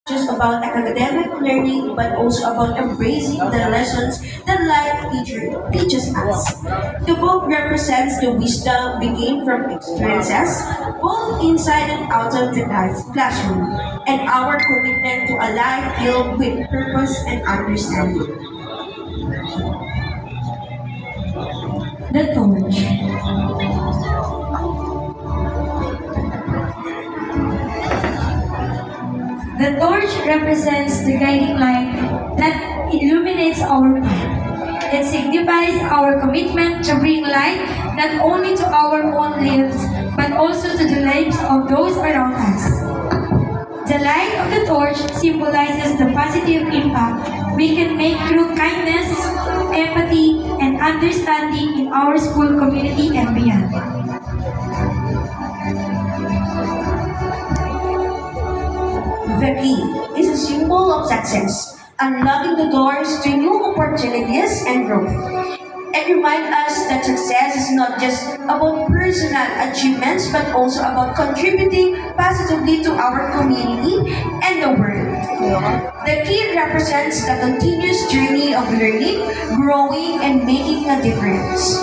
just about academic learning, but also about embracing the lessons that life teaches us. The book represents the wisdom we gain from experiences, both inside and outside of the classroom, and our commitment to a life filled with purpose and understanding. The Torch. The torch represents the guiding light that illuminates our path. It signifies our commitment to bring light not only to our own lives, but also to the lives of those around us. The light of the torch symbolizes the positive impact we can make through kindness, empathy, and understanding in our school community and beyond. The key is a symbol of success, unlocking the doors to new opportunities and growth. It reminds us that success is not just about personal achievements, but also about contributing positively to our community and the world. The key represents the continuous journey of learning, growing, and making a difference.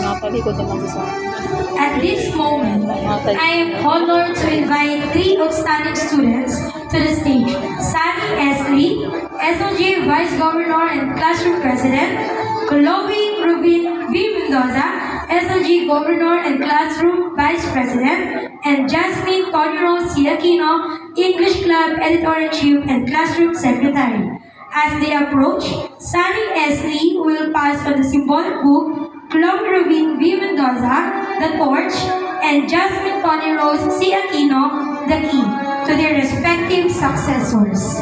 At this moment, I am honored to invite three outstanding students to the stage. Sunny S. Lee, SOJ Vice Governor and Classroom President, Chloe Rubin V. Mendoza, SOG Governor and Classroom Vice President, and Jasmine Toniro C. Aquino, English Club Editor-in-Chief and Classroom Secretary. As they approach, Sunny S. Lee will pass on the symbolic book, Chloe Rubin V. Mendoza, the torch, and Jasmine Toniro C. Aquino, the key, to their respective successors.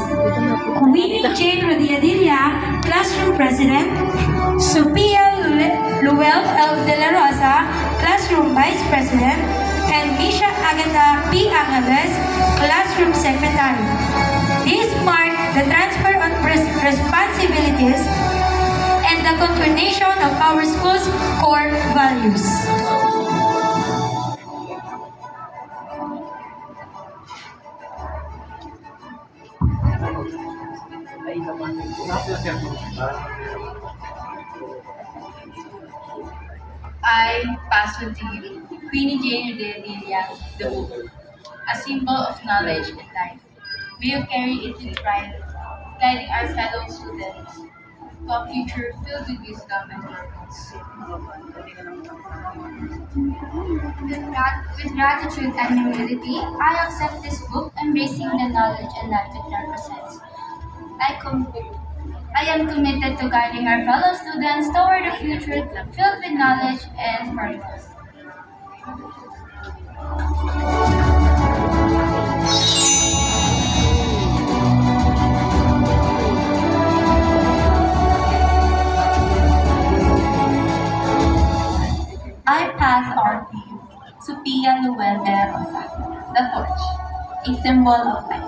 Winnie Jane Rodiadilla, Classroom President, Sophia Luel L. De La Rosa, Classroom Vice President, and Misha Agatha P. Angeles, Classroom Secretary. This marked the transfer of responsibilities and the continuation of our school's core values. I pass on to you, Queenie Jane Delia, the book, a symbol of knowledge and life. May you carry it with pride, guiding our fellow students to a future filled with wisdom and purpose. With gratitude and humility, I accept this book, embracing the knowledge and life it represents. I am committed to guiding our fellow students toward a future filled with knowledge and purpose. I pass on to you, Sophia Luel de la Rosa, the torch, a symbol of life.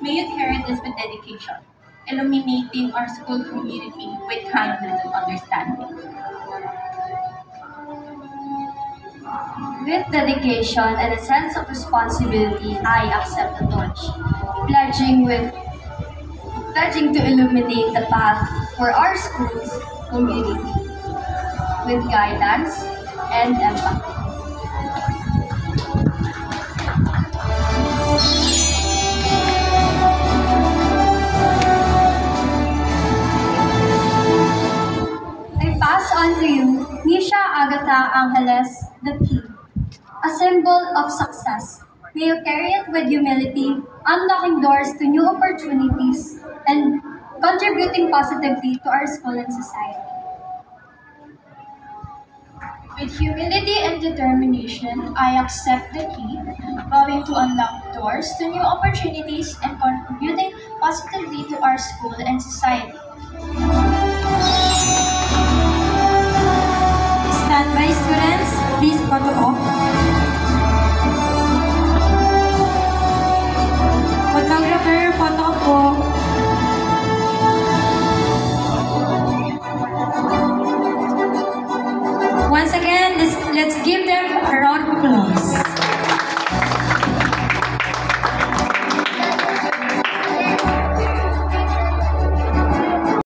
May you carry this with dedication, illuminating our school community with kindness and understanding. With dedication and a sense of responsibility, I accept the torch, pledging to illuminate the path for our school's community with guidance and empathy. Pass on to you, Misha Agatha Angeles, the P, a symbol of success. May you carry it with humility, unlocking doors to new opportunities and contributing positively to our school and society. With humility and determination, I accept the key, vowing to unlock doors to new opportunities and contributing positively to our school and society. Standby students, please photo op.